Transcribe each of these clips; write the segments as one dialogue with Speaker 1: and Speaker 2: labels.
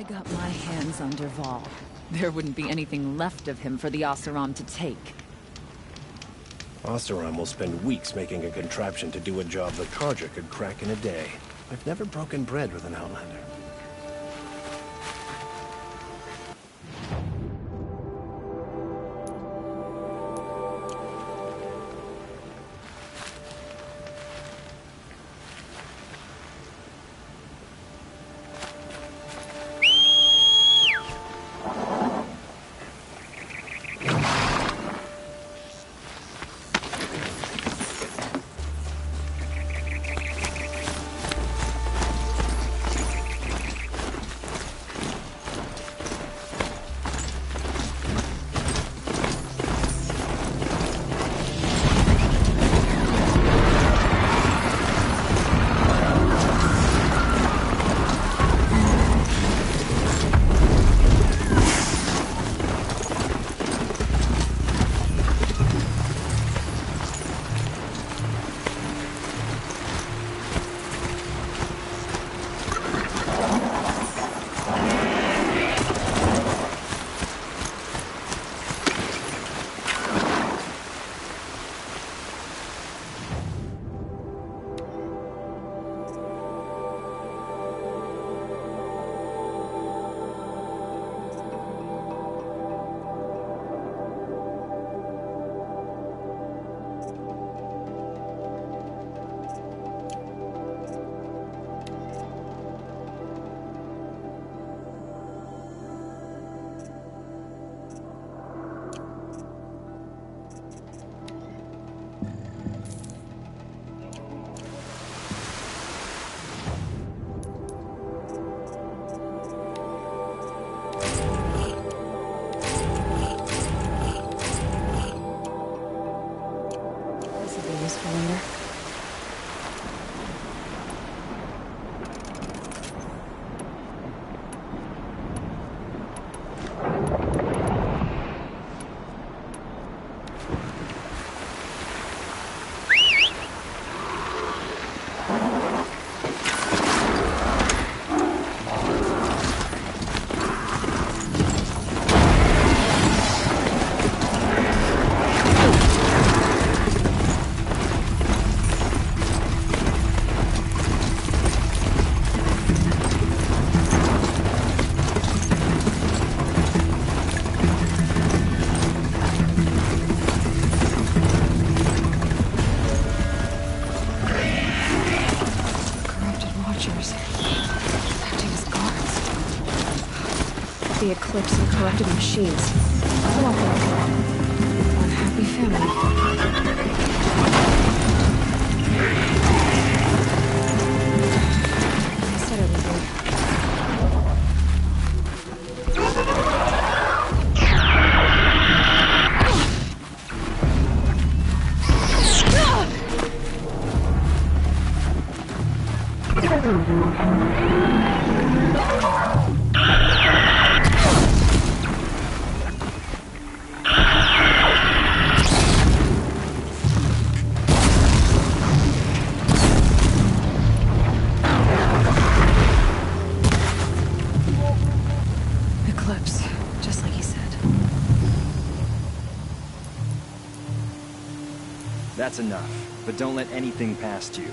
Speaker 1: I got my hands on Derval, there wouldn't be anything left of him for the Oseram to take.
Speaker 2: Oseram will spend weeks making a contraption to do a job the Carja could crack in a day. I've never broken bread with an Outlander.
Speaker 3: The Eclipse and corrupted machines. One happy family. I said it was good. Eclipse, just like he said.
Speaker 4: That's enough, but don't let anything past you.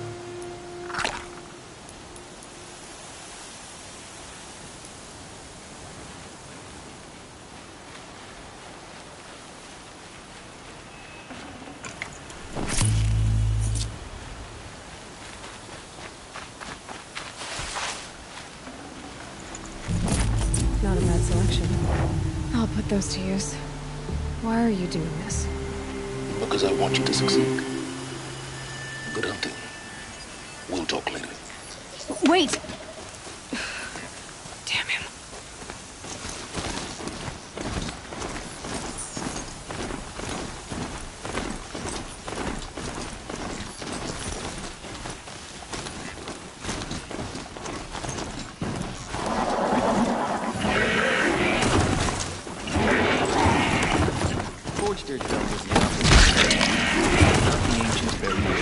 Speaker 3: Not a bad selection. I'll put those to use. Why are you doing this?
Speaker 5: Because I want you to succeed. Good hunting. We'll talk later.
Speaker 3: Wait! Damn him.
Speaker 4: Forged Earth Dome was the opposite. Not the ancients very much.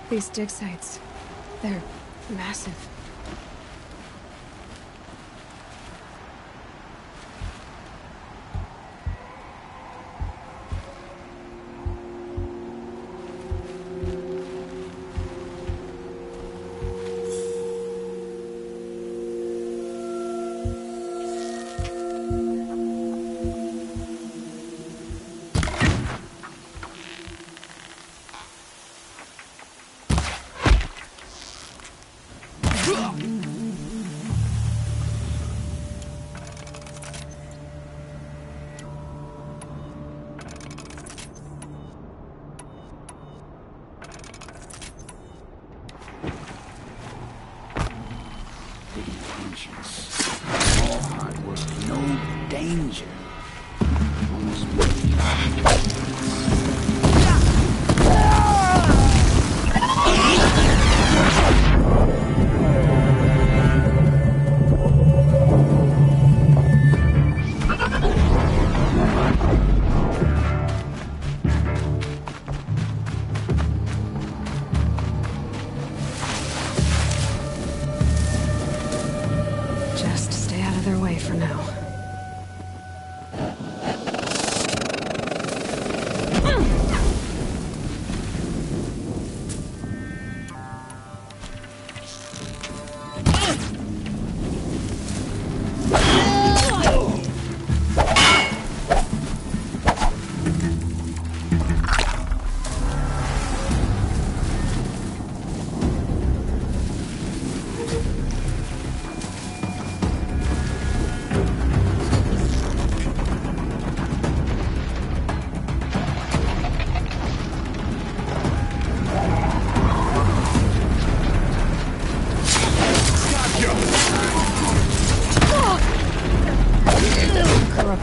Speaker 3: These dig sites, they're massive.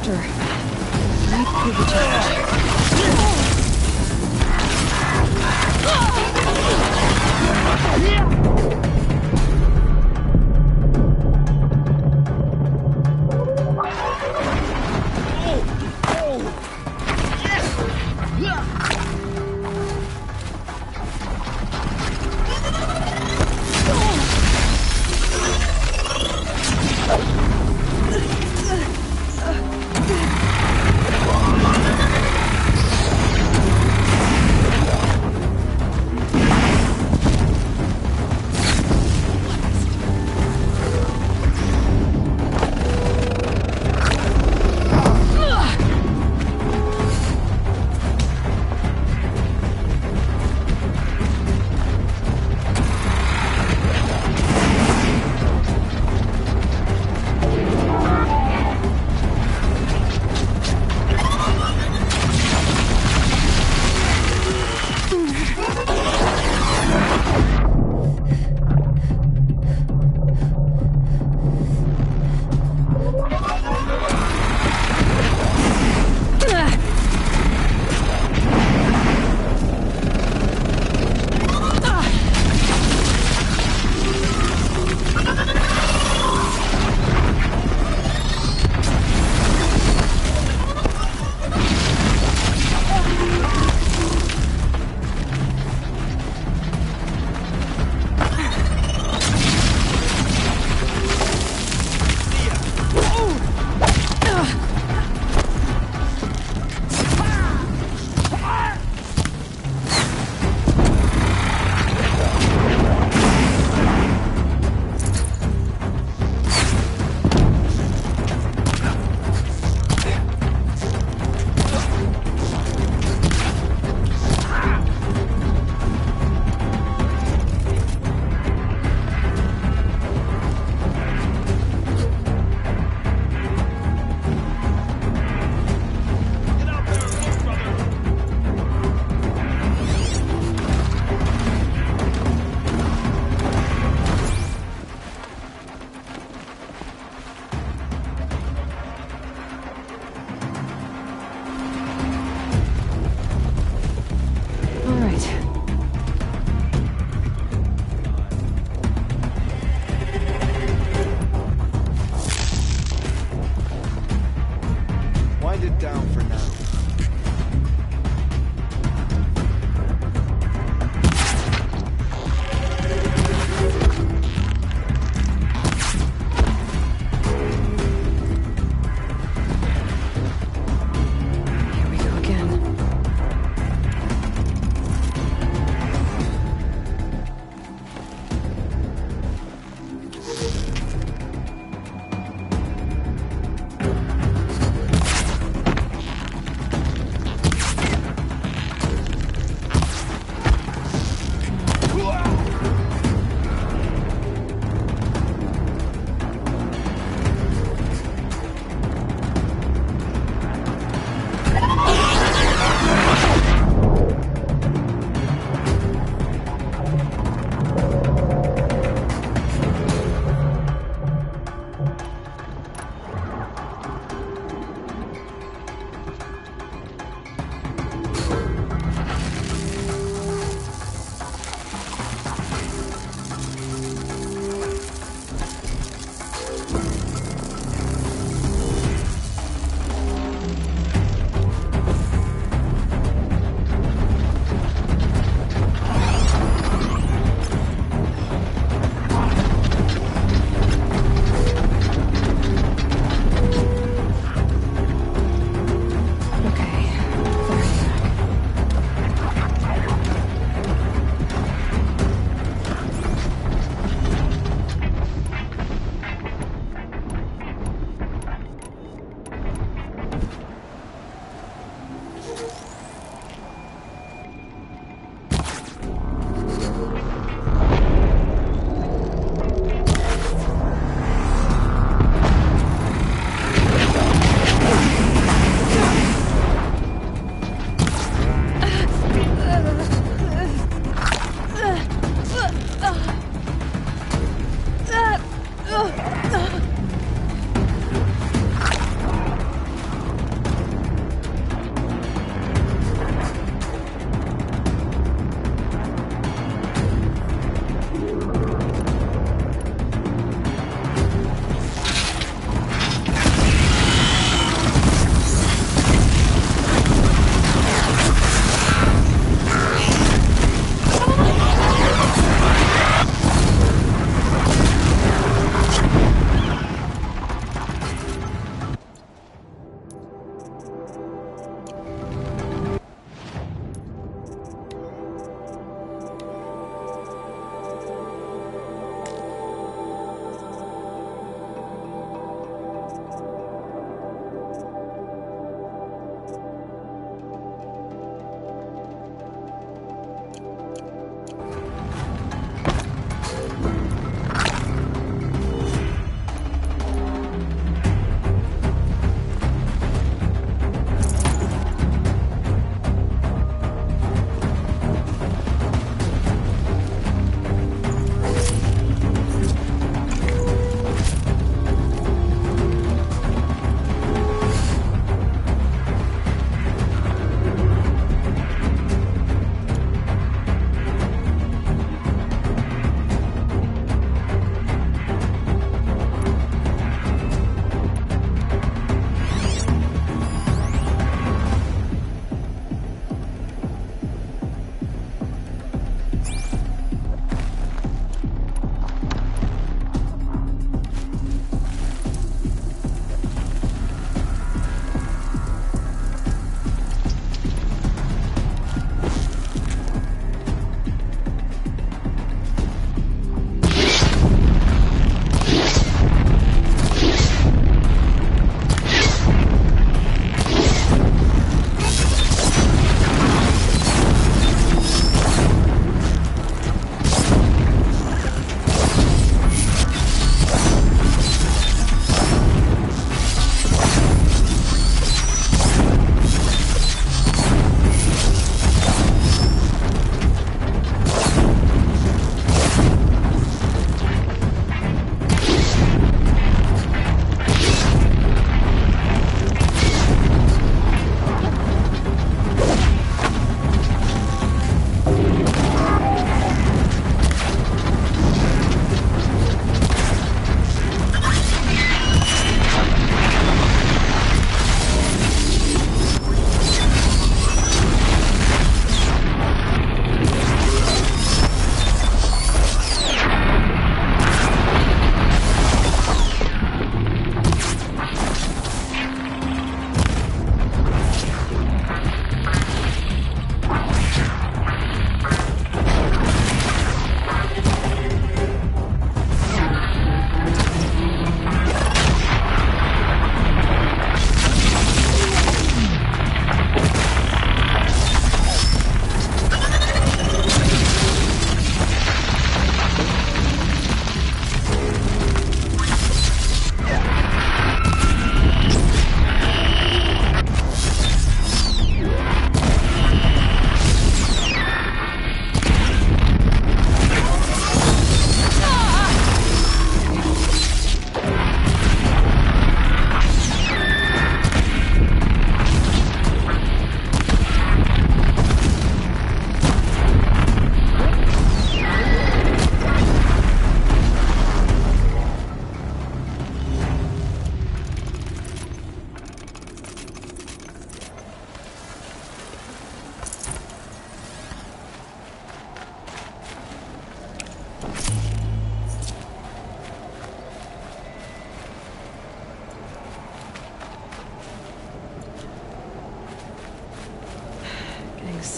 Speaker 3: Raptor. Might prove a challenge.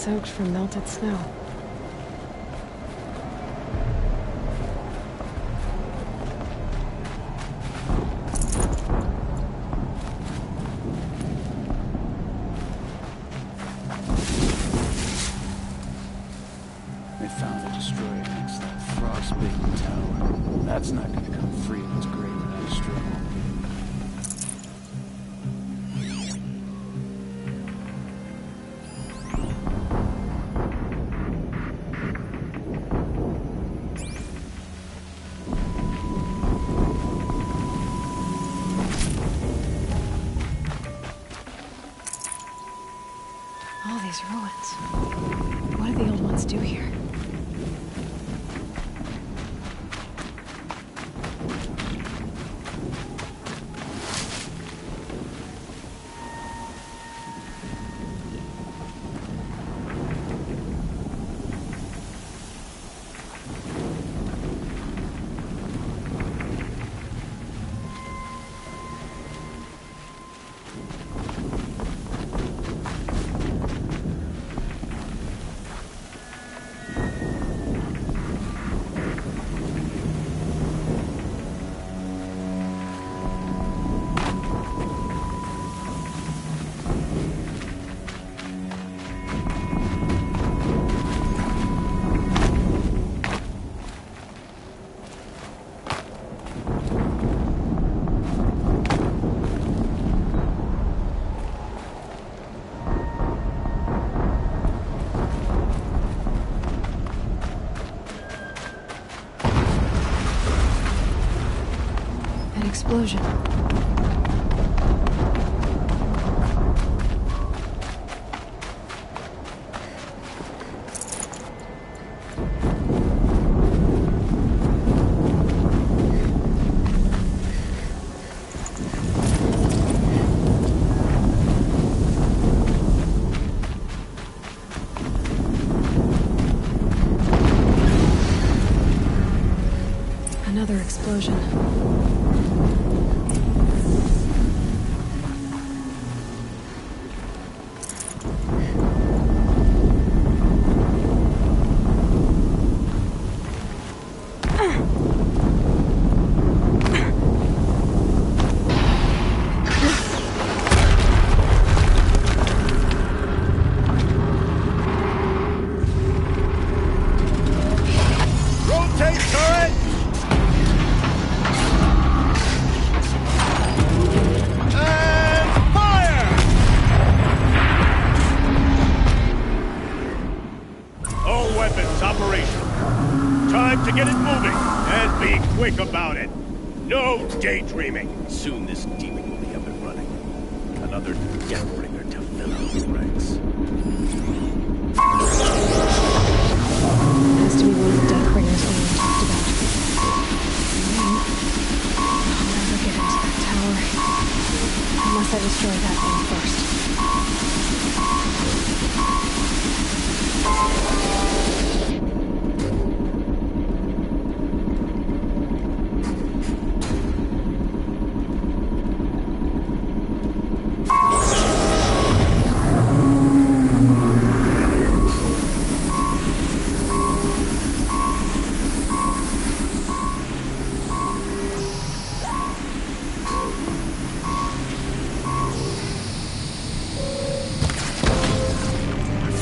Speaker 3: soaked from melted snow.
Speaker 6: They found a destroyer against that frostbitten tower. That's not gonna come free of its grave without a struggle.
Speaker 3: All these ruins. What did the old ones do here? Explosion. Another explosion.
Speaker 2: About it. No daydreaming. Soon this demon will be up and running. Another Deathbringer to fill out the ranks.
Speaker 3: Has to be one of the Deathbringers we talked about. I'll never get into that tower. Unless I destroy that thing first.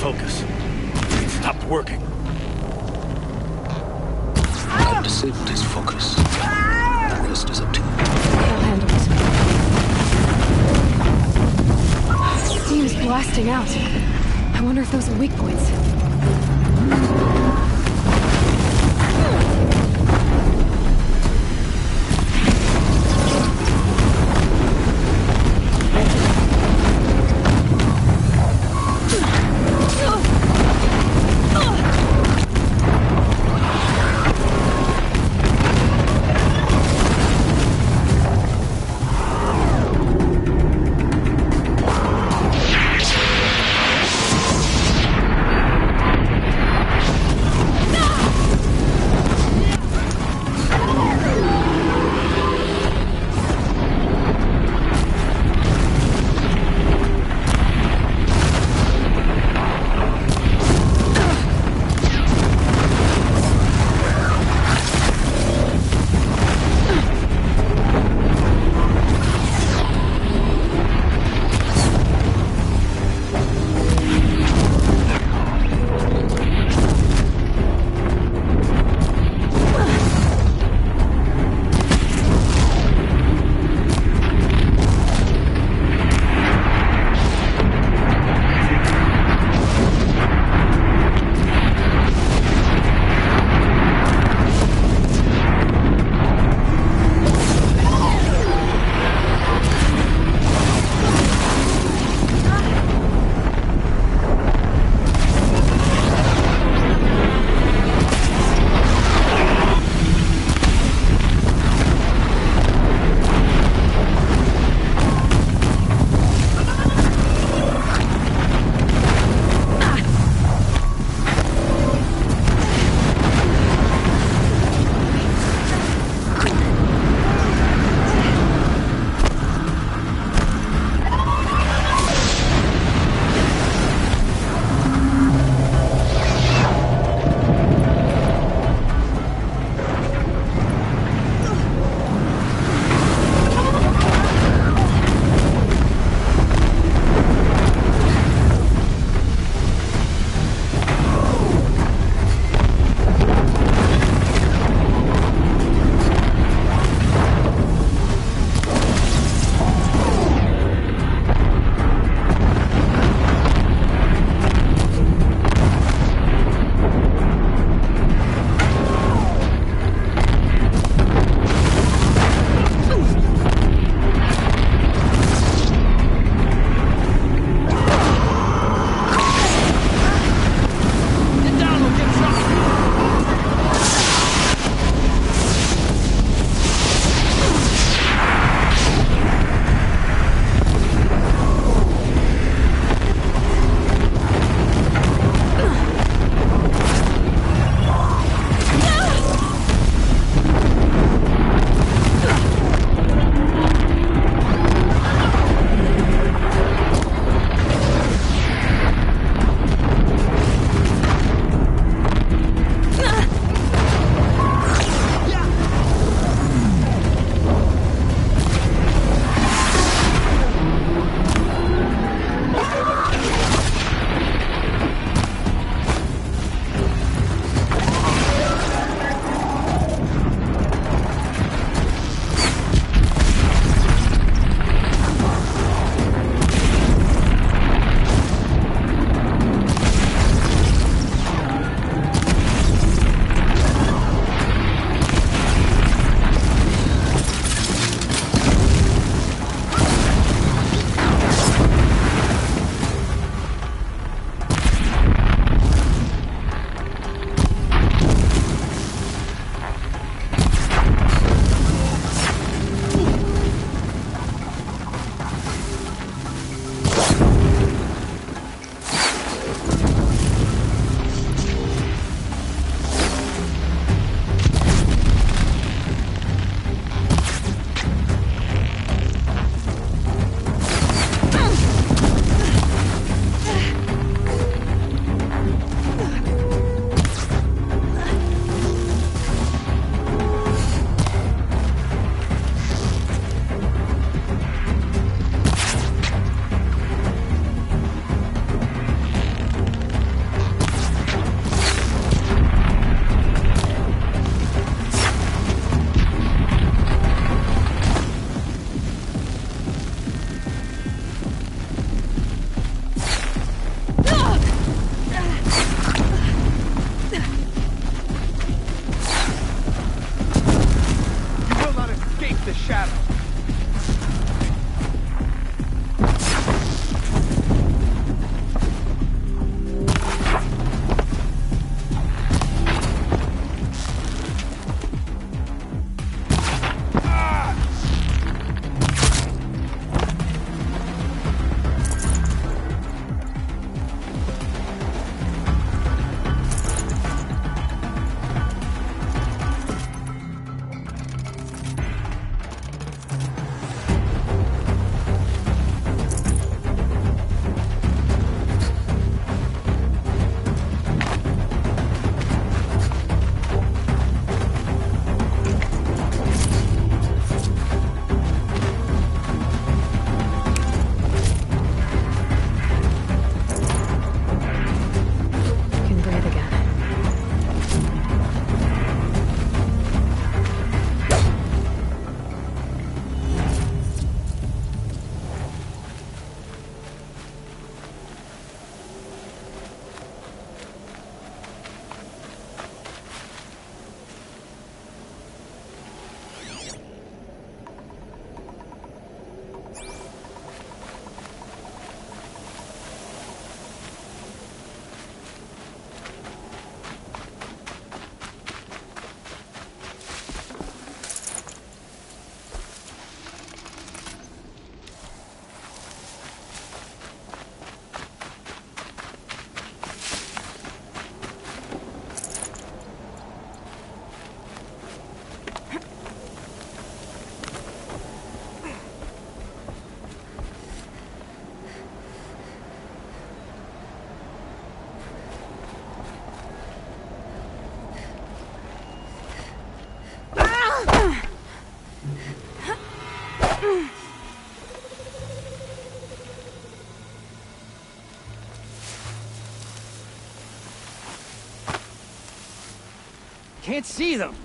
Speaker 2: Focus. It stopped working.
Speaker 5: I've disabled his focus. The rest is up to you.
Speaker 3: I'll handle it. Steam's blasting out. I wonder if those are weak points.
Speaker 7: the shadow.
Speaker 8: Can't see them.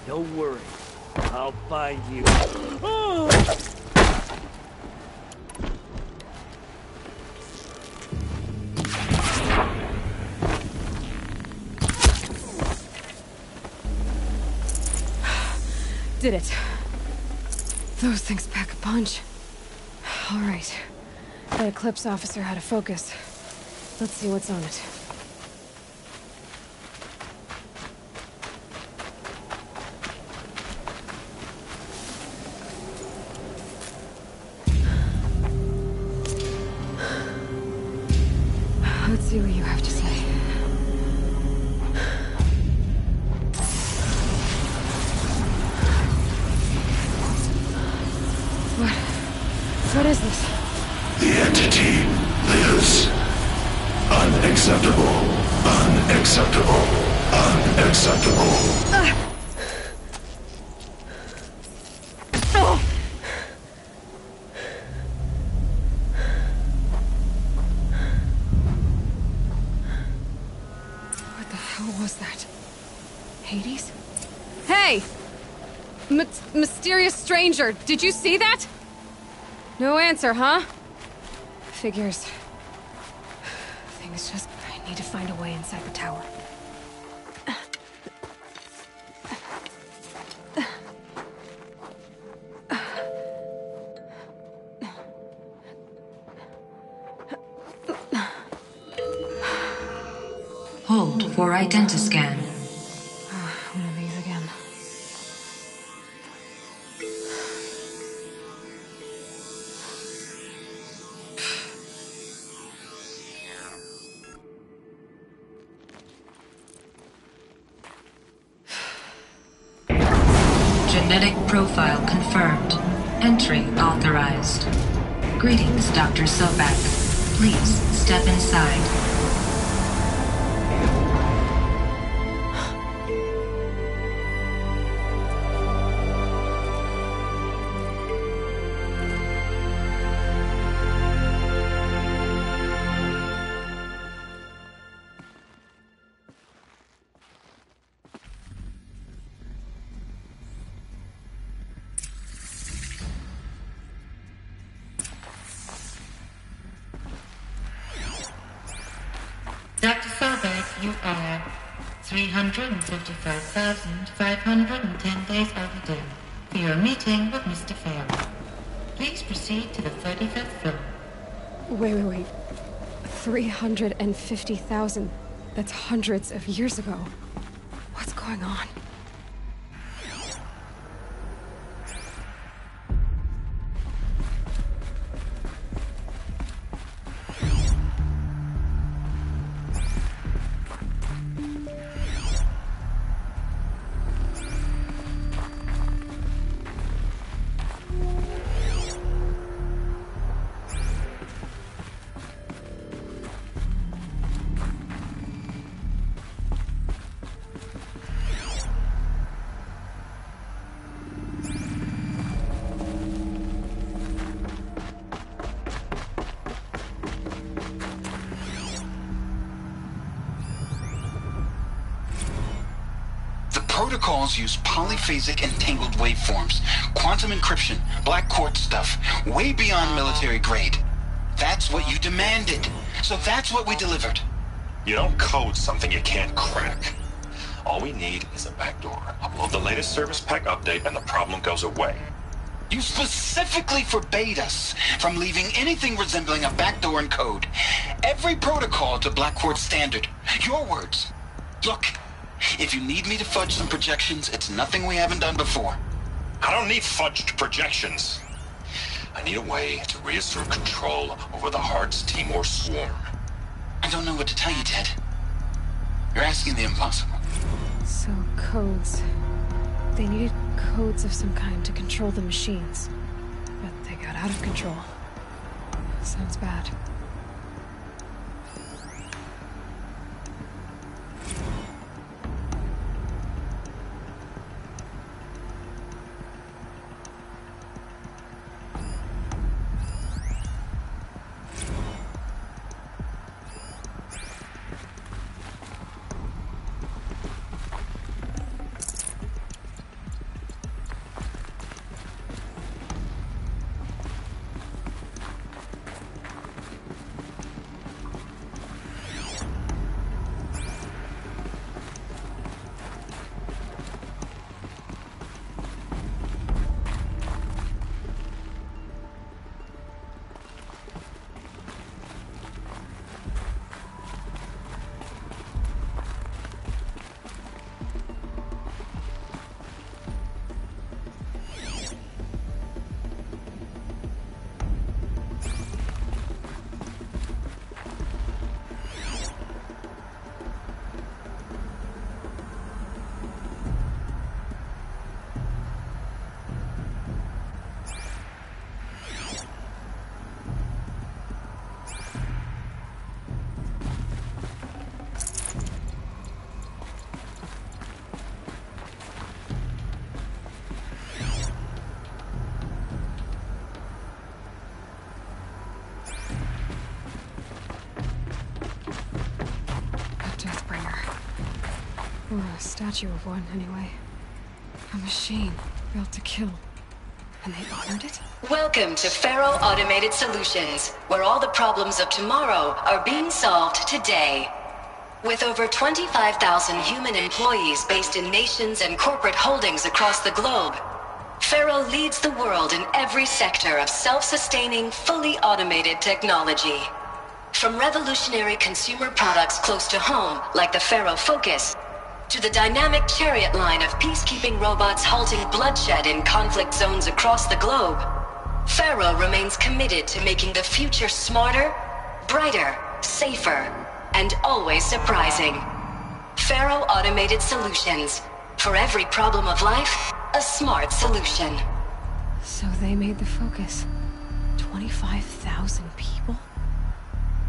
Speaker 8: Don't worry. I'll find you.
Speaker 3: Did it. Those things pack a punch. All right. That Eclipse officer had a focus. Let's see what's on it. Let's see what you have to say. What is this?
Speaker 9: The entity lives. Unacceptable. Unacceptable. Unacceptable.
Speaker 3: What the hell was that? Hades? Hey! Mysterious stranger, did you see that? No answer, huh? Figures. Things just... I need to find a way inside the tower.
Speaker 10: Hold for identiscan.
Speaker 3: One of these again.
Speaker 10: Genetic profile confirmed. Entry authorized. Greetings, Dr. Sobek. Please step inside.
Speaker 7: air. 355,510 days overdue for your meeting with Mr. Farrell. Please proceed to the 35th floor.
Speaker 3: Wait. 350,000. That's hundreds of years ago. What's going on?
Speaker 11: Protocols use polyphasic entangled waveforms, quantum encryption, black quartz stuff, way beyond military grade. That's what you demanded, so that's what we delivered.
Speaker 12: You don't code something you can't crack. All we need is a backdoor. Upload the latest service pack update and the problem goes away.
Speaker 11: You specifically forbade us from leaving anything resembling a backdoor in code. Every protocol to black quartz standard. Your words. Look. If you need me to fudge some projections, it's nothing we haven't done before.
Speaker 12: I don't need fudged projections. I need a way to reassert control over the Hearts Timor swarm.
Speaker 11: I don't know what to tell you, Ted. You're asking the impossible.
Speaker 3: So, codes. They needed codes of some kind to control the machines. But they got out of control. Sounds bad. Or a statue of one, anyway. A machine built to kill. And they honored it?
Speaker 13: Welcome to Faro Automated Solutions, where all the problems of tomorrow are being solved today. With over 25,000 human employees based in nations and corporate holdings across the globe, Faro leads the world in every sector of self-sustaining, fully automated technology. From revolutionary consumer products close to home, like the Faro Focus, to the dynamic chariot line of peacekeeping robots halting bloodshed in conflict zones across the globe, Faro remains committed to making the future smarter, brighter, safer, and always surprising. Faro Automated Solutions. For every problem of life, a smart solution.
Speaker 3: So they made the Focus. 25,000 people?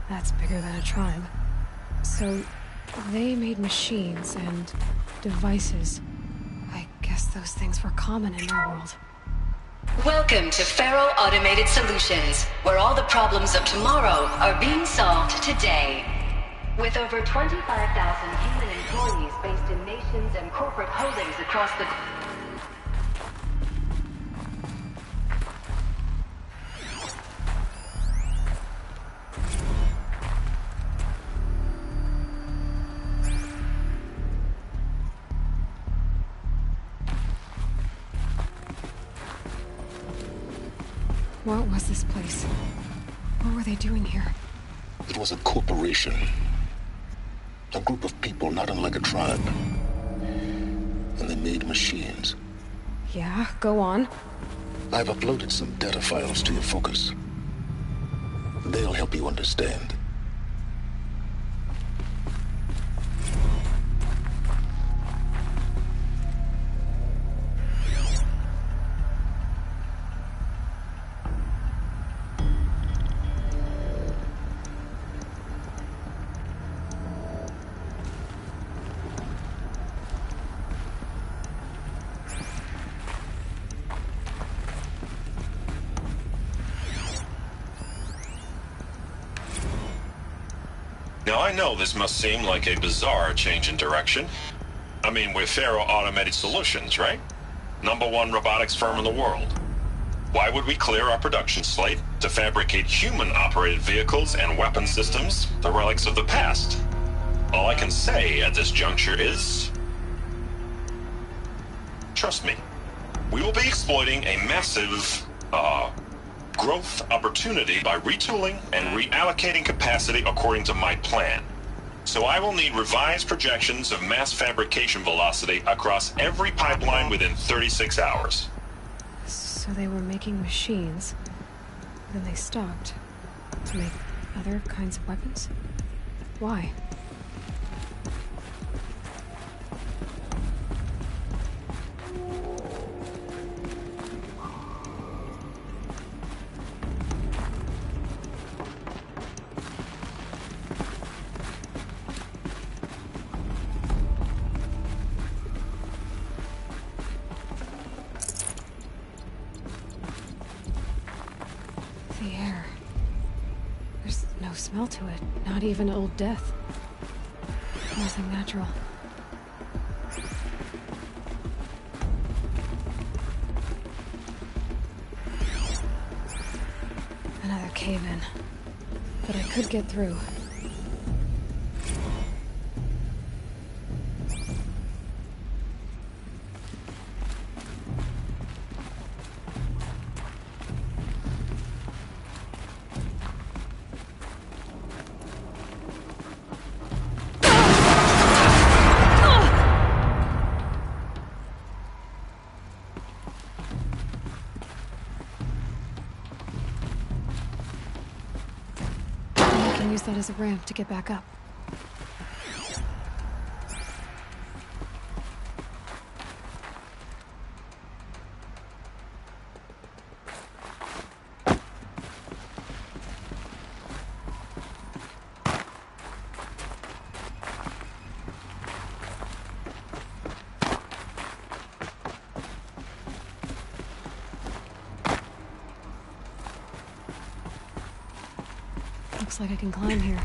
Speaker 3: That's bigger than a tribe. So they made machines and devices. I guess those things were common in their world.
Speaker 13: Welcome to Faro Automated Solutions, where all the problems of tomorrow are being solved today. With over 25,000 human employees based in nations and corporate holdings across the...
Speaker 3: What was this place? What were they doing here?
Speaker 5: It was a corporation. A group of people not unlike a tribe. And they made machines.
Speaker 3: Yeah, go on.
Speaker 5: I've uploaded some data files to your focus. They'll help you understand.
Speaker 12: Now, I know this must seem like a bizarre change in direction. I mean, we're Faro Automated Solutions, right? #1 robotics firm in the world. Why would we clear our production slate to fabricate human-operated vehicles and weapon systems, the relics of the past? All I can say at this juncture is... trust me. We will be exploiting a massive, growth opportunity by retooling and reallocating capacity according to my plan. So I will need revised projections of mass fabrication velocity across every pipeline within 36 hours.
Speaker 3: So they were making machines, then they stopped to make other kinds of weapons? Why? The air. There's no smell to it. Not even old death. Nothing natural. Another cave-in. But I could get through. Use that as a ramp to get back up. Looks like I can climb here.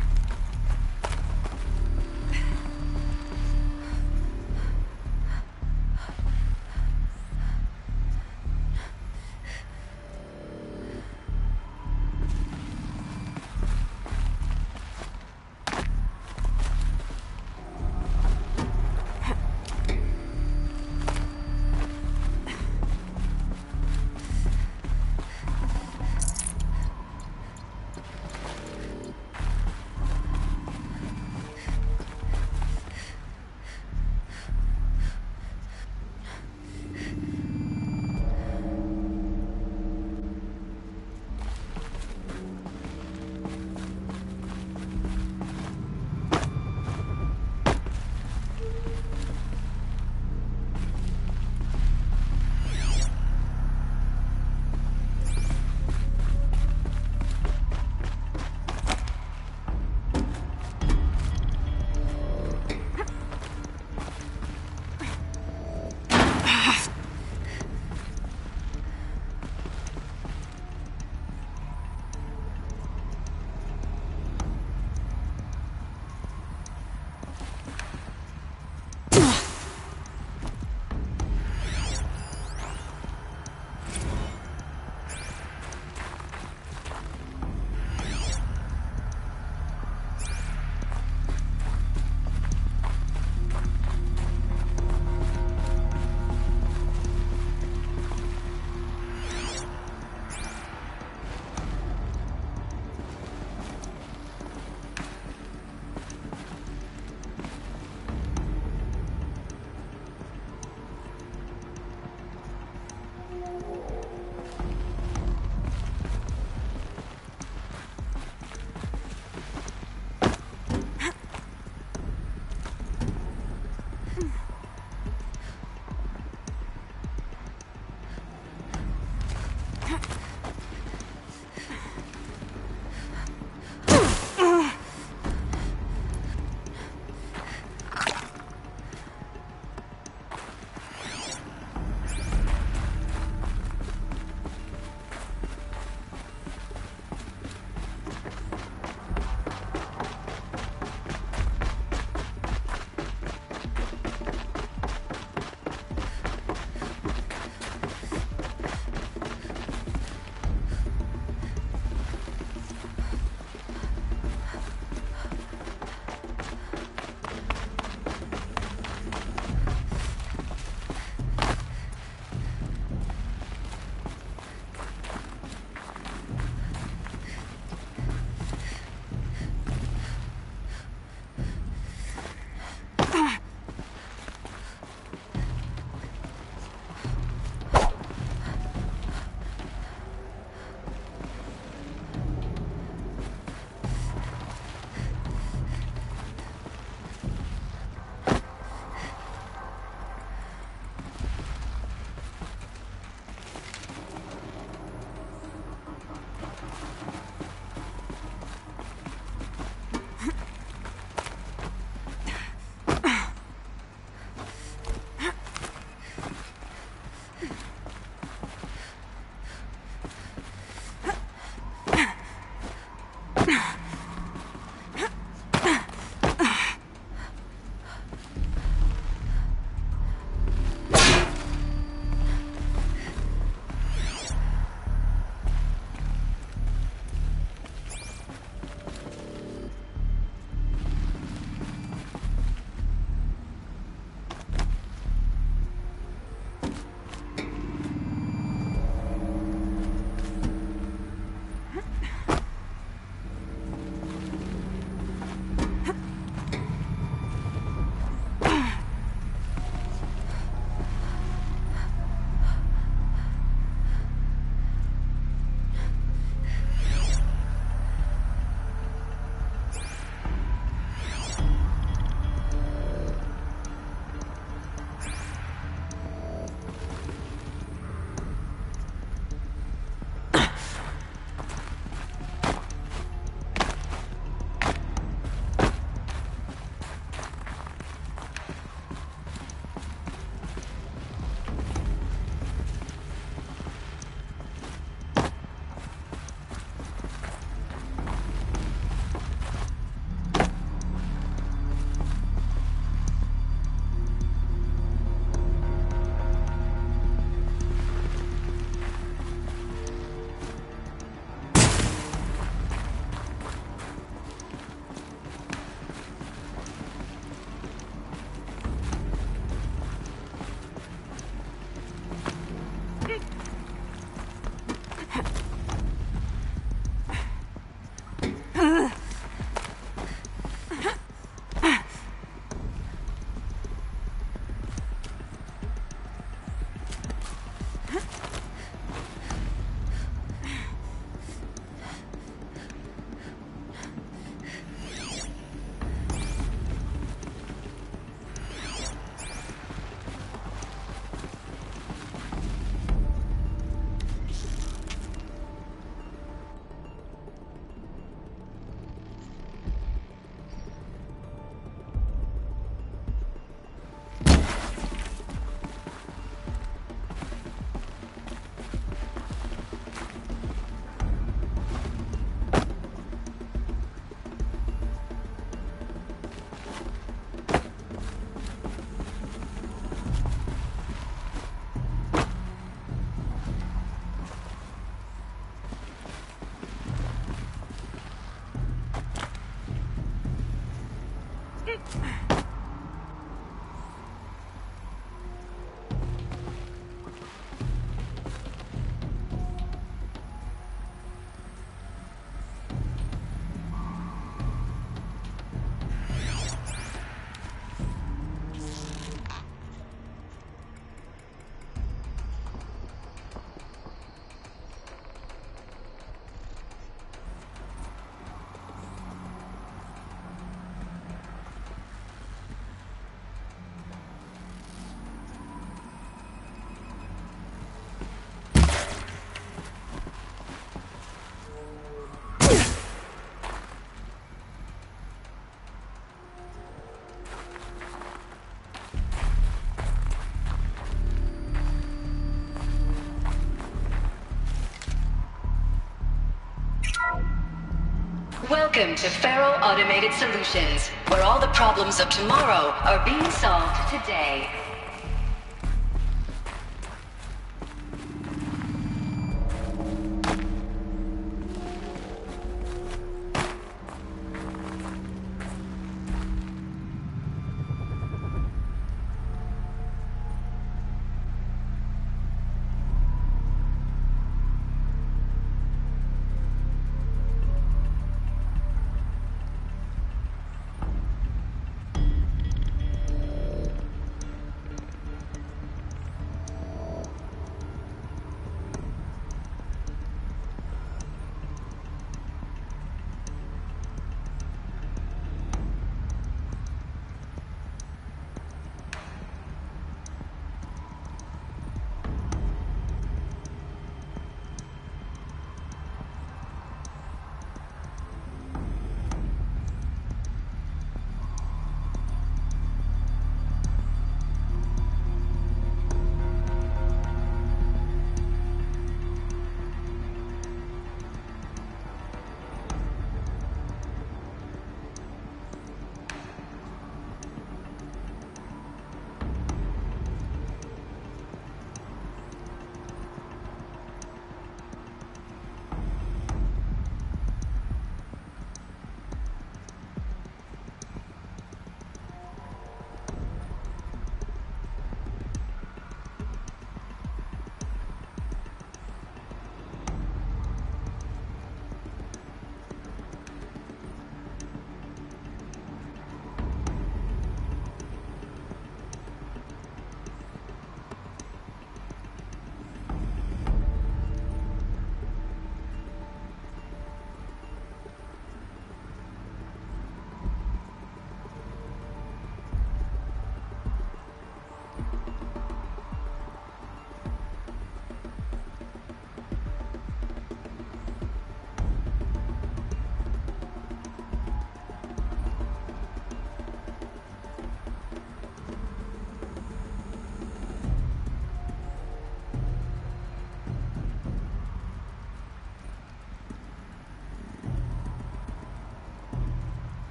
Speaker 13: Welcome to Faro Automated Solutions, where all the problems of tomorrow are being solved today.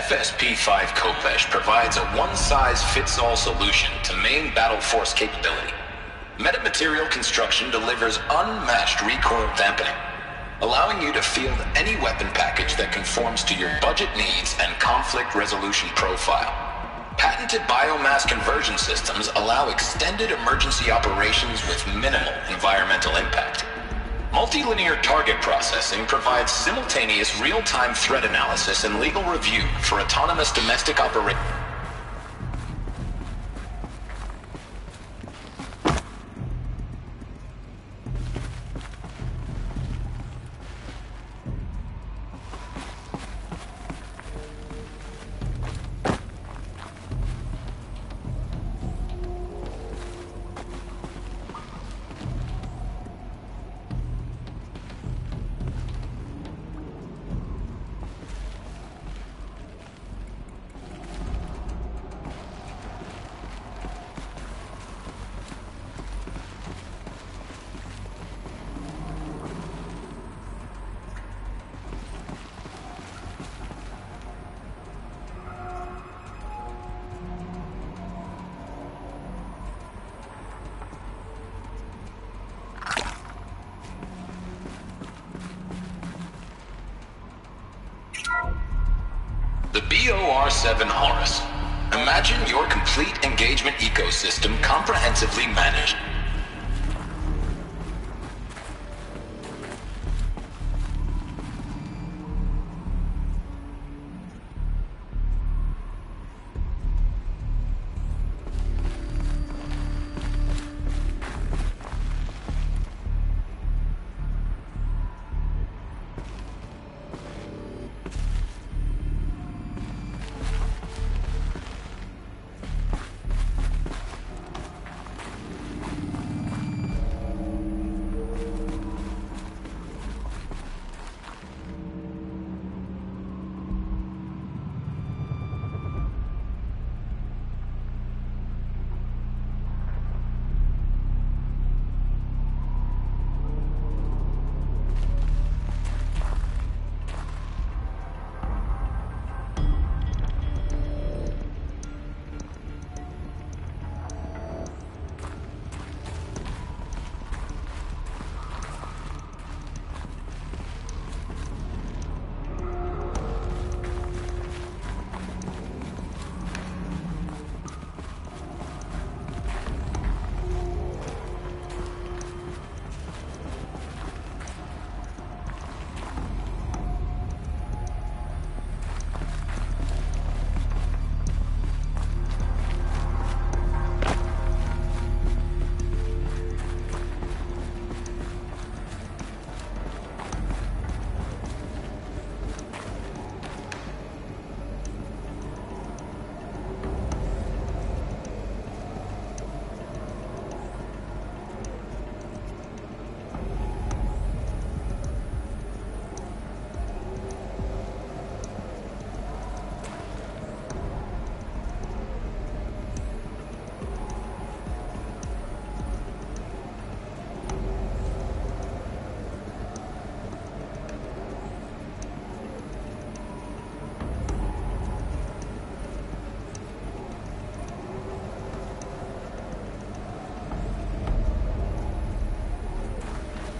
Speaker 11: FSP-5 Kopesh provides a one-size-fits-all solution to main battle force capability. Metamaterial construction delivers unmatched recoil dampening, allowing you to field any weapon package that conforms to your budget needs and conflict resolution profile. Patented biomass conversion systems allow extended emergency operations with minimal environmental impact. Multilinear target processing provides simultaneous real-time threat analysis and legal review for autonomous domestic operations. The BOR-7 Horus. Imagine your complete engagement ecosystem comprehensively managed.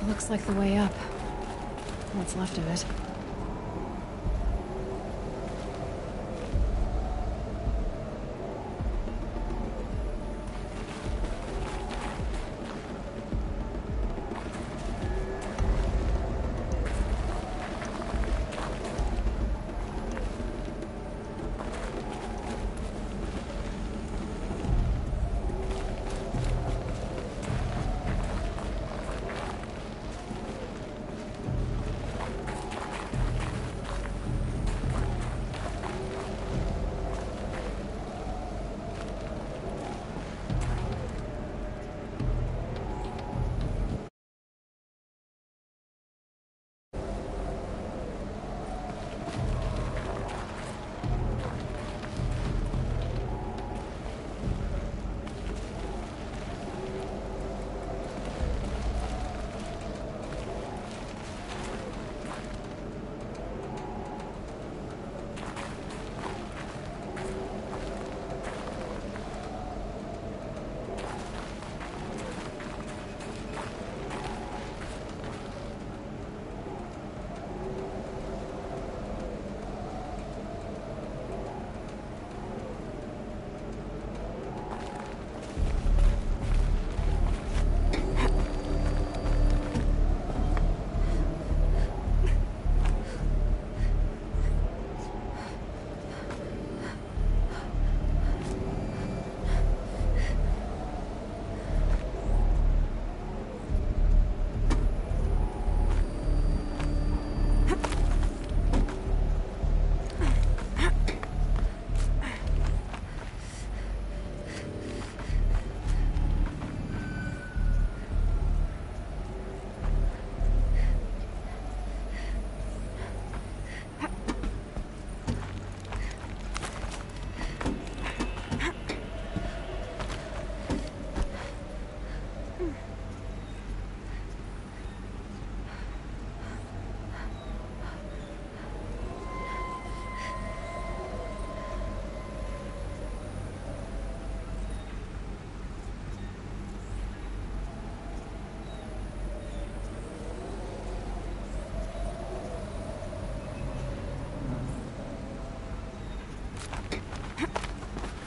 Speaker 3: Looks like the way up. What's left of it.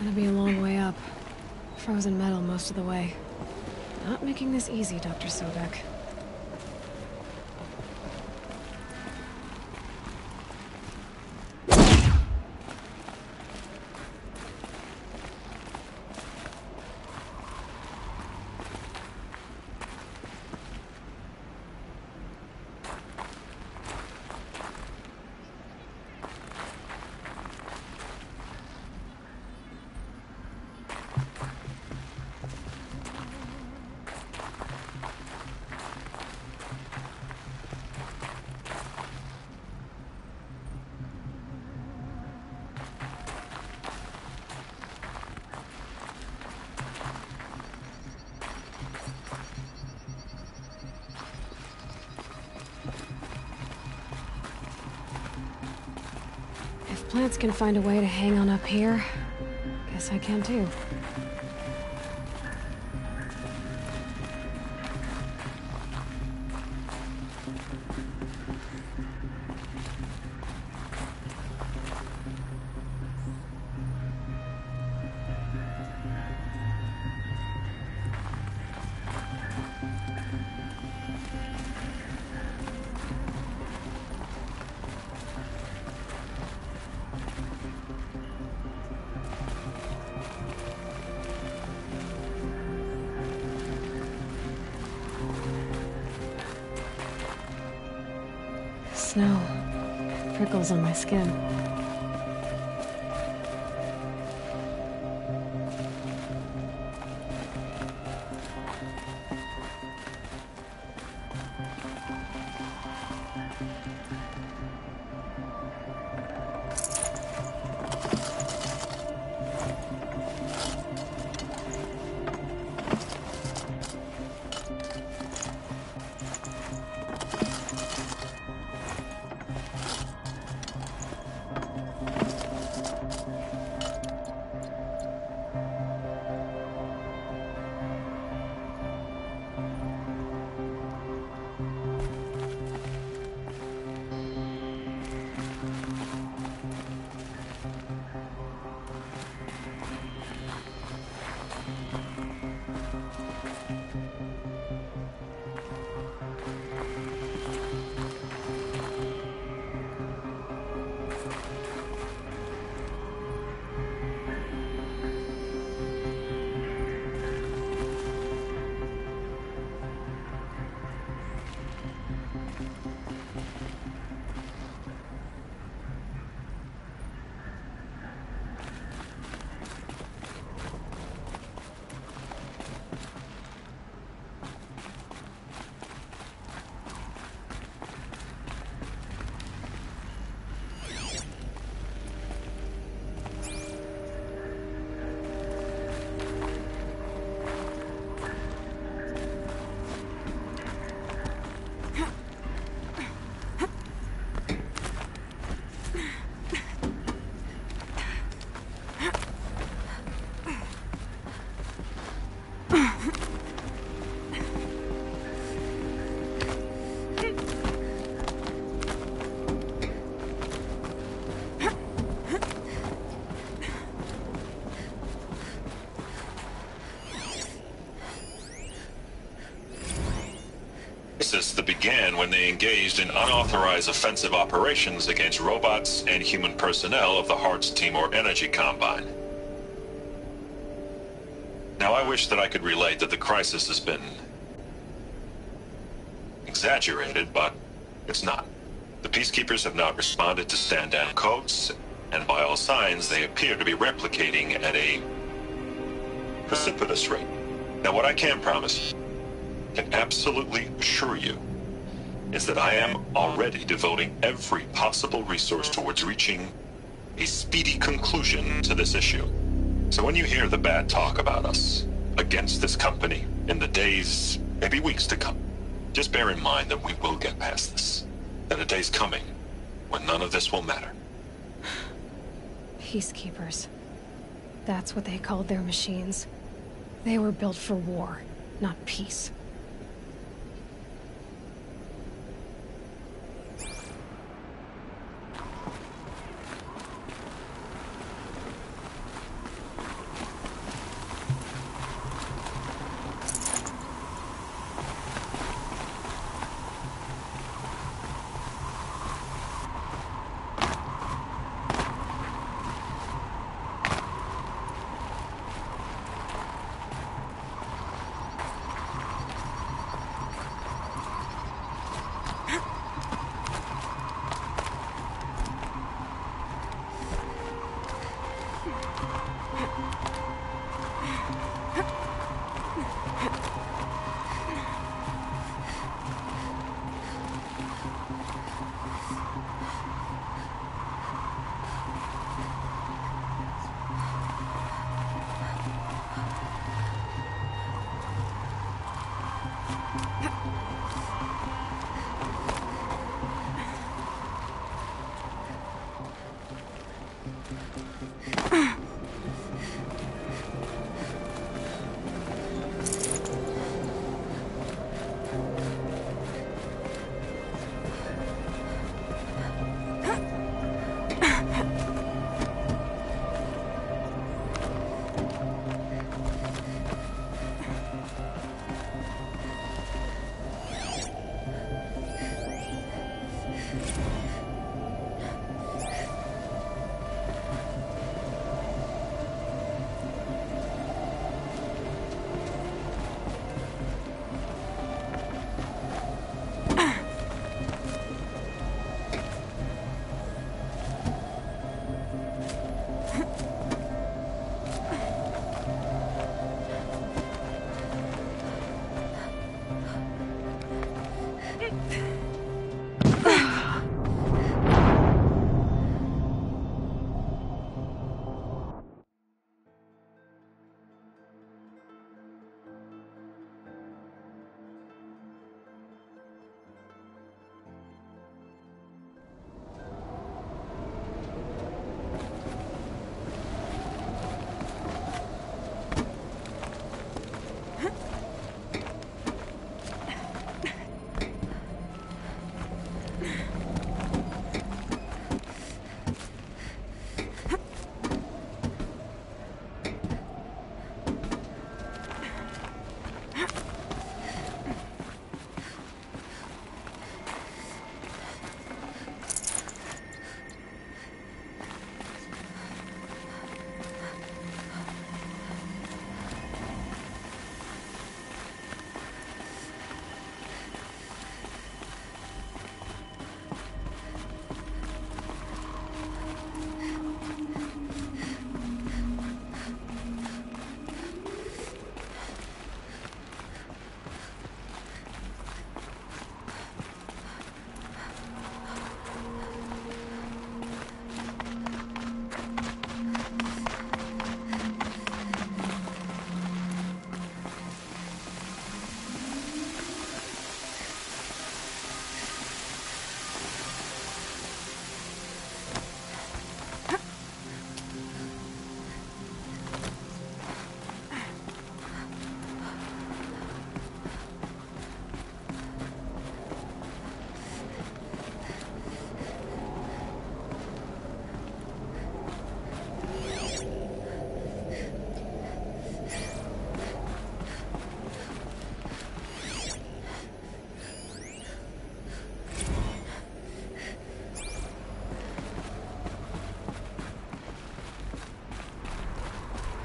Speaker 3: gonna be a long way up. Frozen metal most of the way. Not making this easy, Dr. Sobek. If plants can find a way to hang on up here, guess I can too. Snow. Prickles on my skin.
Speaker 12: That began when they engaged in unauthorized offensive operations against robots and human personnel of the Hearts Timor Energy Combine. Now, I wish that I could relate that the crisis has been exaggerated, but it's not. The Peacekeepers have not responded to stand-down codes, and by all signs, they appear to be replicating at a precipitous rate. Now, what I can promise, can absolutely assure you, is that I am already devoting every possible resource towards reaching a speedy conclusion to this issue. So when you hear the bad talk about us against this company in the days, maybe weeks to come, just bear in mind that we will get past this. That a day's coming when none of this will matter.
Speaker 3: Peacekeepers. That's what they called their machines. They were built for war, not peace.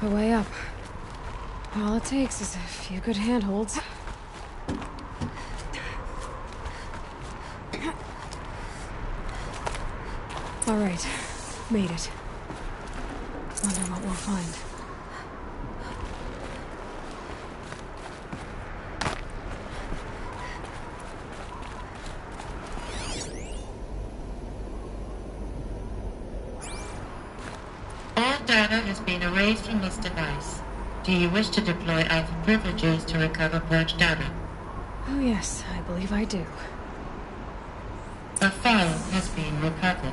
Speaker 3: the way up. All it takes is a few good handholds. All right, made it. Wonder what we'll find.
Speaker 7: All data has been erased from this device. Do you wish to deploy alpha privileges to recover purged data?
Speaker 3: Oh yes, I believe I do.
Speaker 7: A file has been recovered.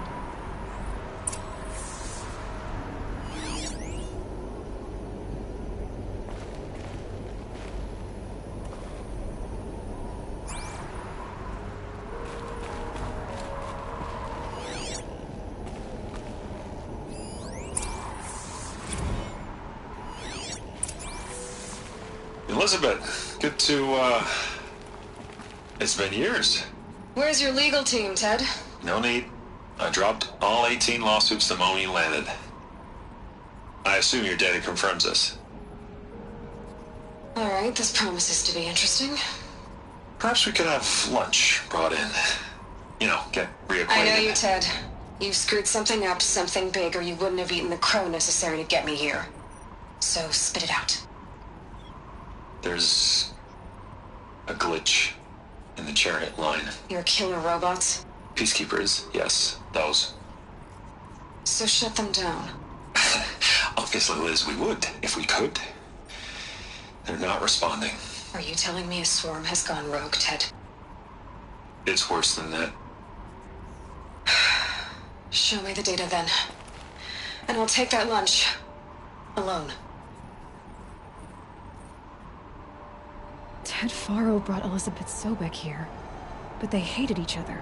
Speaker 12: Elizabeth, good to, it's been years.
Speaker 3: Where's your legal team, Ted?
Speaker 12: No need. I dropped all 18 lawsuits the moment you landed. I assume your data confirms this.
Speaker 3: Alright, this promises to be interesting.
Speaker 12: Perhaps we could have lunch brought in. You know, get reacquainted.
Speaker 3: I know you, Ted. You screwed something up, something big, or you wouldn't have eaten the crow necessary to get me here. So, spit it out.
Speaker 12: There's a glitch in the chariot line.
Speaker 3: Your killer robots?
Speaker 12: Peacekeepers, yes, those.
Speaker 3: So shut them down.
Speaker 12: Obviously, Liz, we would, if we could. They're not responding.
Speaker 3: Are you telling me a swarm has gone rogue, Ted?
Speaker 12: It's worse than that.
Speaker 3: Show me the data then. And I'll take that lunch. Alone. Ted Faro brought Elizabeth Sobek here, but they hated each other.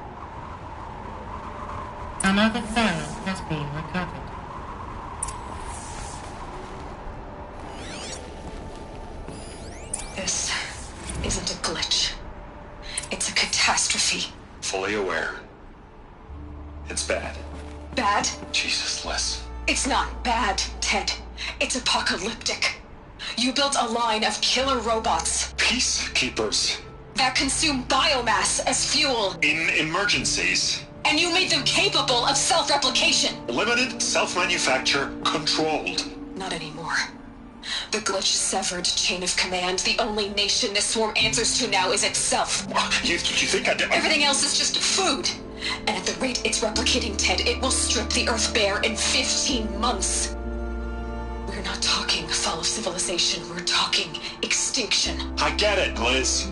Speaker 7: Another file has been recovered.
Speaker 3: This isn't a glitch. It's a catastrophe.
Speaker 12: Fully aware. It's bad.
Speaker 3: Bad?
Speaker 12: Jesus, Liz.
Speaker 3: It's not bad, Ted. It's apocalyptic. You built a line of killer robots.
Speaker 12: Peacekeepers.
Speaker 3: That consume biomass as fuel.
Speaker 12: In emergencies.
Speaker 3: And you made them capable of self-replication.
Speaker 12: Limited, self-manufacture, controlled.
Speaker 3: Not anymore. The glitch severed chain of command. The only nation this swarm answers to now is itself.
Speaker 12: You think I did?
Speaker 3: Everything else is just food. And at the rate it's replicating, Ted, it will strip the Earth bare in 15 months. We're not talking fall of civilization. We're talking extinction.
Speaker 12: I get it, Liz.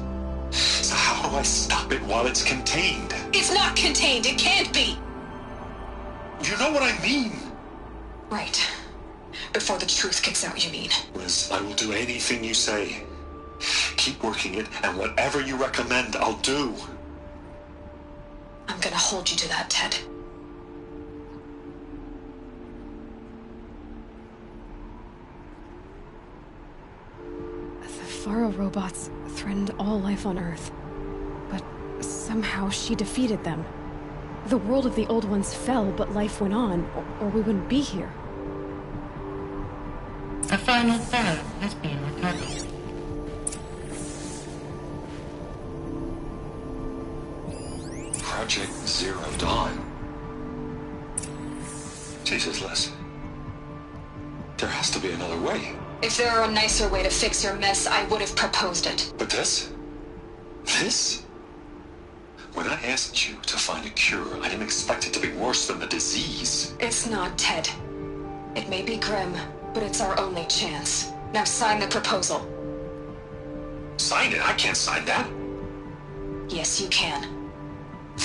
Speaker 12: So how do I stop it while it's contained?
Speaker 3: It's not contained. It can't be.
Speaker 12: You know what I mean.
Speaker 3: Right. Before the truth gets out, you mean?
Speaker 12: Liz, I will do anything you say. Keep working it, and whatever you recommend, I'll do.
Speaker 3: I'm gonna hold you to that, Ted. The Faro robots threatened all life on Earth. But somehow she defeated them. The world of the old ones fell, but life went on, or we wouldn't be here.
Speaker 7: A final file has been recovered.
Speaker 12: Project Zero Dawn. Jesus, Liz. There has to be another way.
Speaker 3: If there were a nicer way to fix your mess, I would have proposed it.
Speaker 12: But this? This? When I asked you to find a cure, I didn't expect it to be worse than the disease.
Speaker 3: It's not, Ted. It may be grim, but it's our only chance. Now sign the proposal.
Speaker 12: Sign it? I can't sign that.
Speaker 3: Yes, you can.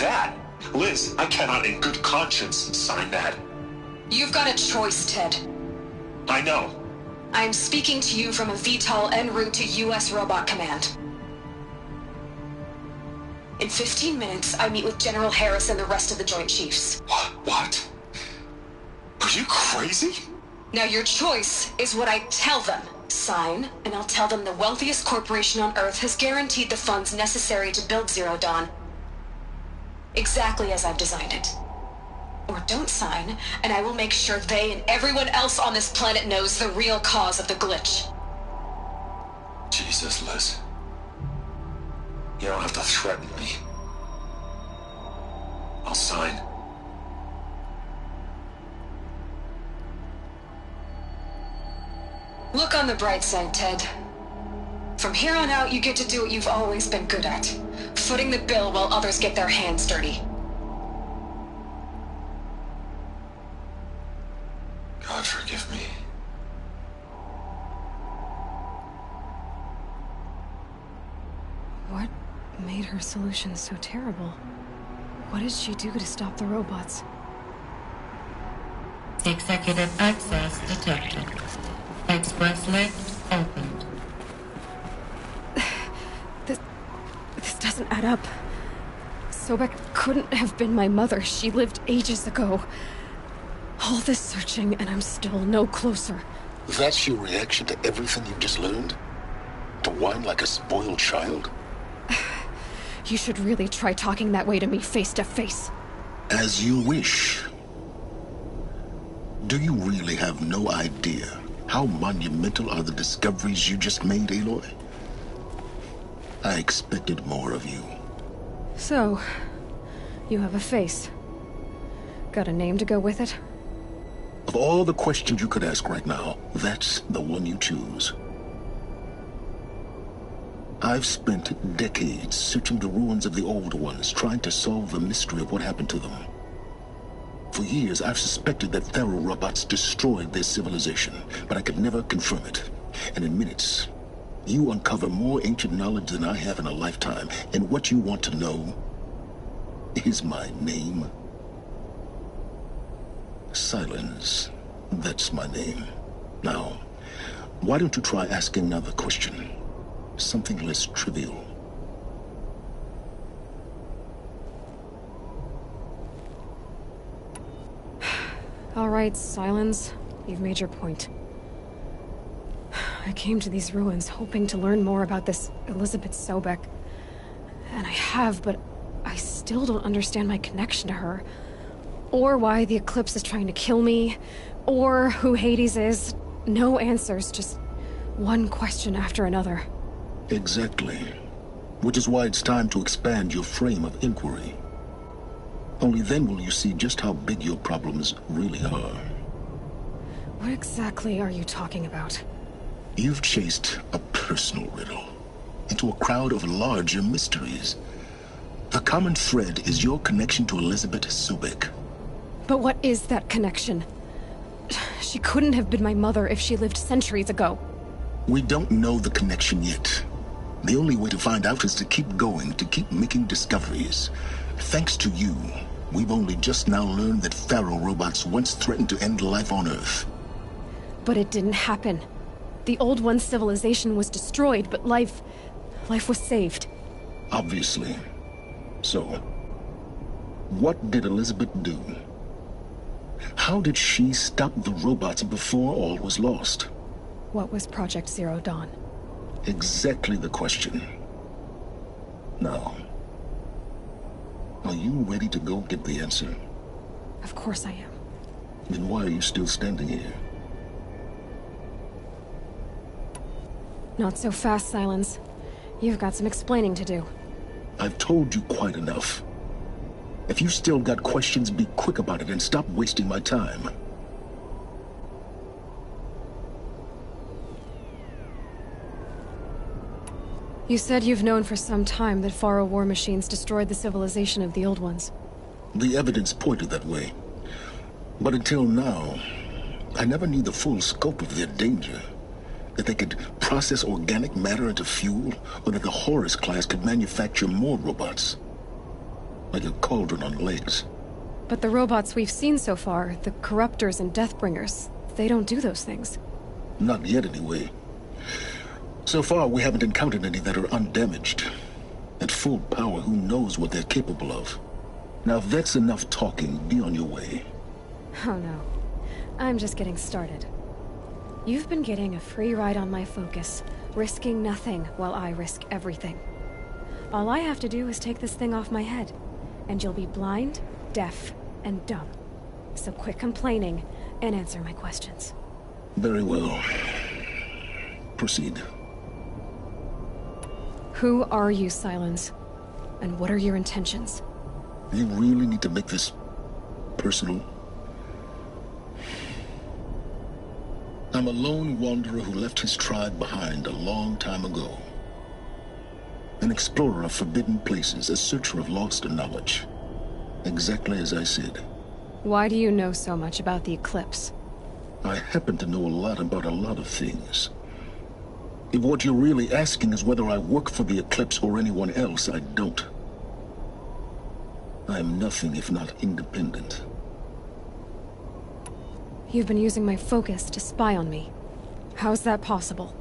Speaker 12: That? Liz, I cannot in good conscience sign that.
Speaker 3: You've got a choice, Ted.
Speaker 12: I know.
Speaker 3: I'm speaking to you from a VTOL en route to U.S. Robot Command. In 15 minutes, I meet with General Harris and the rest of the Joint Chiefs.
Speaker 12: What? Are you crazy?
Speaker 3: Now your choice is what I tell them. Sign, and I'll tell them the wealthiest corporation on Earth has guaranteed the funds necessary to build Zero Dawn. Exactly as I've designed it. or don't sign, and I will make sure they and everyone else on this planet knows the real cause of the glitch.
Speaker 5: Jesus, Liz. You don't have to threaten me. I'll sign.
Speaker 3: Look on the bright side, Ted. From here on out, you get to do what you've always been good at. Footing the bill while others get their hands dirty.
Speaker 5: God forgive me.
Speaker 3: What made her solution so terrible? What did she do to stop the robots?
Speaker 7: Executive access detected. Express lift opened.
Speaker 3: This doesn't add up. Sobek couldn't have been my mother. She lived ages ago. All this searching, and I'm still no closer.
Speaker 5: That's your reaction to everything you've just learned? To whine like a spoiled child?
Speaker 3: You should really try talking that way to me face to face.
Speaker 5: As you wish. Do you really have no idea how monumental are the discoveries you just made, Aloy? I expected more of you.
Speaker 3: So, you have a face. Got a name to go with it?
Speaker 5: Of all the questions you could ask right now, that's the one you choose. I've spent decades searching the ruins of the old ones, trying to solve the mystery of what happened to them. For years, I've suspected that Faro robots destroyed their civilization, but I could never confirm it. And in minutes, you uncover more ancient knowledge than I have in a lifetime, and what you want to know is my name. Silence. That's my name. Now, why don't you try asking another question? Something less trivial.
Speaker 3: All right, Silence. You've made your point. I came to these ruins hoping to learn more about this Elizabeth Sobek. And I have, but I still don't understand my connection to her. Or why the Eclipse is trying to kill me. Or who Hades is. No answers, just one question after another.
Speaker 5: Exactly. Which is why it's time to expand your frame of inquiry. Only then will you see just how big your problems really are.
Speaker 3: What exactly are you talking about?
Speaker 5: You've chased a personal riddle into a crowd of larger mysteries. The common thread is your connection to Elizabeth Sobek.
Speaker 3: But what is that connection? She couldn't have been my mother if she lived centuries ago.
Speaker 5: We don't know the connection yet. The only way to find out is to keep going, to keep making discoveries. Thanks to you, we've only just now learned that Faro robots once threatened to end life on Earth.
Speaker 3: But it didn't happen. The Old One's civilization was destroyed, but life was saved.
Speaker 5: Obviously. So, what did Elizabeth do? How did she stop the robots before all was lost?
Speaker 3: What was Project Zero Dawn?
Speaker 5: Exactly the question. Now, are you ready to go get the answer?
Speaker 3: Of course I am.
Speaker 5: Then why are you still standing here?
Speaker 3: Not so fast, Silence. You've got some explaining to do.
Speaker 5: I've told you quite enough. If you've still got questions, be quick about it and stop wasting my time.
Speaker 3: You said you've known for some time that Faro war machines destroyed the civilization of the Old Ones.
Speaker 5: The evidence pointed that way. But until now, I never knew the full scope of their danger. That they could process organic matter into fuel, or that the Horus class could manufacture more robots. Like a cauldron on legs.
Speaker 3: But the robots we've seen so far, the Corruptors and Deathbringers, they don't do those things.
Speaker 5: Not yet, anyway. So far, we haven't encountered any that are undamaged. At full power, who knows what they're capable of? Now, if that's enough talking, be on your way.
Speaker 3: Oh no. I'm just getting started. You've been getting a free ride on my focus, risking nothing while I risk everything. All I have to do is take this thing off my head, and you'll be blind, deaf, and dumb. So quit complaining and answer my questions.
Speaker 5: Very well. Proceed.
Speaker 3: Who are you, Silence? And what are your intentions?
Speaker 5: You really need to make this personal? I'm a lone wanderer who left his tribe behind a long time ago. An explorer of forbidden places, a searcher of lost knowledge. Exactly as I said.
Speaker 3: Why do you know so much about the Eclipse?
Speaker 5: I happen to know a lot about a lot of things. If what you're really asking is whether I work for the Eclipse or anyone else, I don't. I am nothing if not independent.
Speaker 3: You've been using my focus to spy on me. How's that possible?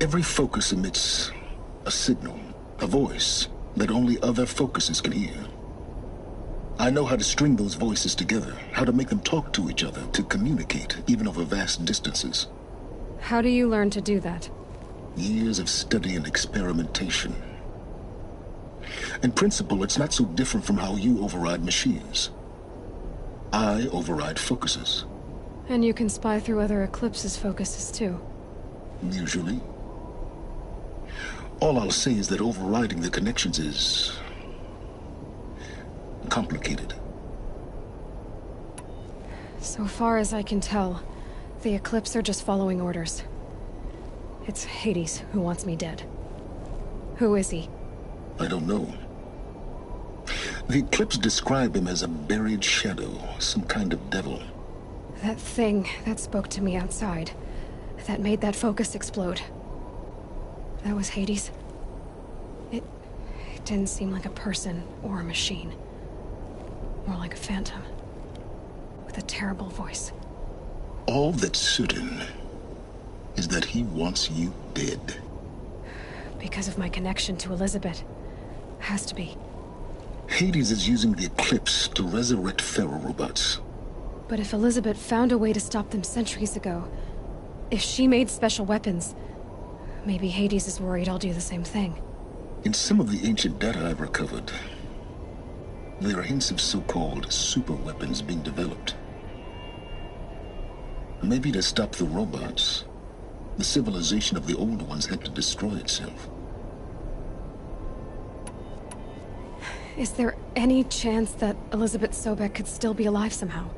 Speaker 5: Every focus emits a signal, a voice that only other focuses can hear. I know how to string those voices together, how to make them talk to each other, to communicate, even over vast distances.
Speaker 3: How do you learn to do that?
Speaker 5: Years of study and experimentation. In principle, it's not so different from how you override machines. I override focuses.
Speaker 3: And you can spy through other Eclipse's focuses too.
Speaker 5: Usually. All I'll say is that overriding the connections is complicated.
Speaker 3: So far as I can tell, the Eclipse are just following orders. It's Hades who wants me dead. Who is he?
Speaker 5: I don't know. The Eclipse describe him as a buried shadow, some kind of devil.
Speaker 3: That thing that spoke to me outside, that made that focus explode. That was Hades? It didn't seem like a person or a machine. More like a phantom. With a terrible voice.
Speaker 5: All that's certain is that he wants you dead.
Speaker 3: Because of my connection to Elizabeth. Has to be.
Speaker 5: Hades is using the Eclipse to resurrect Pharaoh robots.
Speaker 3: But if Elizabeth found a way to stop them centuries ago, if she made special weapons, maybe Hades is worried I'll do the same thing.
Speaker 5: In some of the ancient data I've recovered, there are hints of so-called super weapons being developed. Maybe to stop the robots, the civilization of the old ones had to destroy itself.
Speaker 3: Is there any chance that Elizabeth Sobek could still be alive somehow?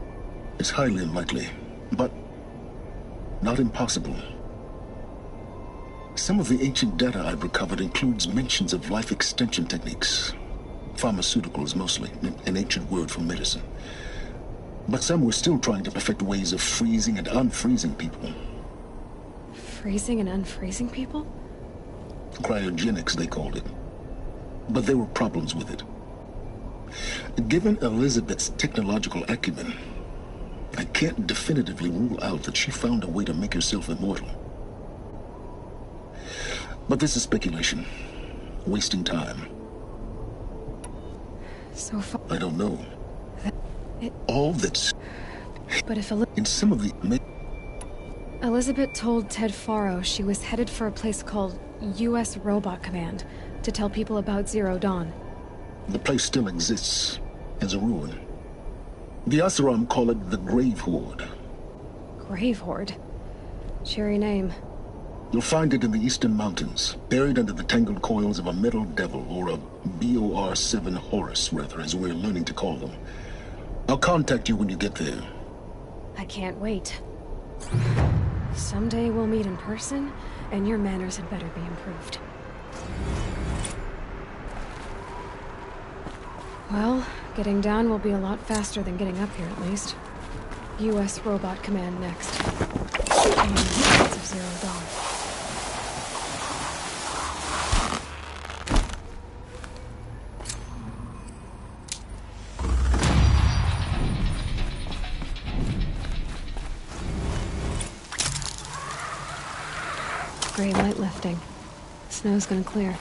Speaker 5: It's highly unlikely, but not impossible. Some of the ancient data I've recovered includes mentions of life extension techniques. Pharmaceuticals mostly, an ancient word for medicine. But some were still trying to perfect ways of freezing and unfreezing people.
Speaker 3: Freezing and unfreezing people?
Speaker 5: Cryogenics, they called it. But there were problems with it. Given Elizabeth's technological acumen, I can't definitively rule out that she found a way to make herself immortal. But this is speculation. Wasting time.
Speaker 3: So far...
Speaker 5: I don't know. All that's...
Speaker 3: But if
Speaker 5: in some of the...
Speaker 3: Elizabeth told Ted Faro she was headed for a place called U.S. Robot Command to tell people about Zero Dawn.
Speaker 5: The place still exists as a ruin. The Asaram call it the Grave Horde.
Speaker 3: Grave Horde? Cheery name.
Speaker 5: You'll find it in the eastern mountains, buried under the tangled coils of a metal devil, or a BOR-7 Horus, rather, as we're learning to call them. I'll contact you when you get there.
Speaker 3: I can't wait. Someday we'll meet in person, and your manners had better be improved. Well, getting down will be a lot faster than getting up here, at least. U.S. Robot Command next. And lots of Zero Dawn. Gray light lifting. Snow's gonna clear.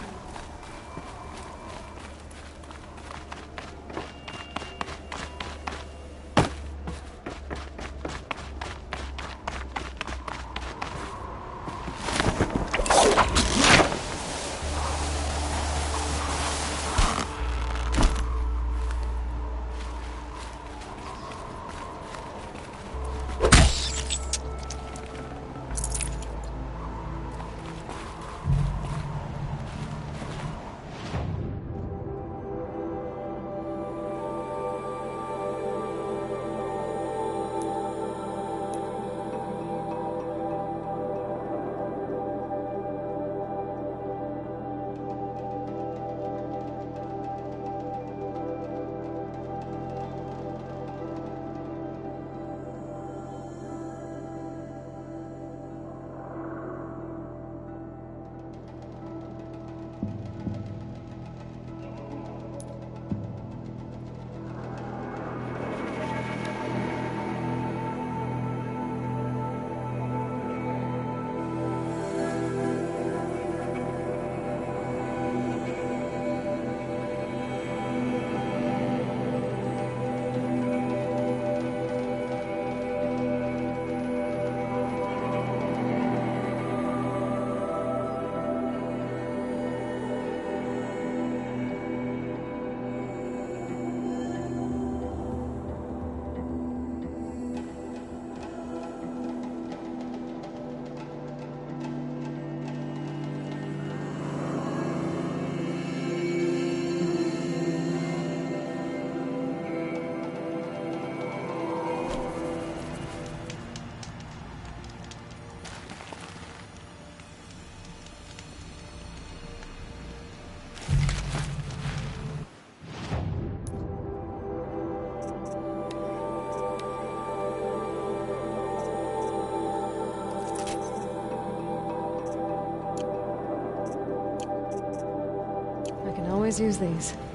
Speaker 3: guys use these?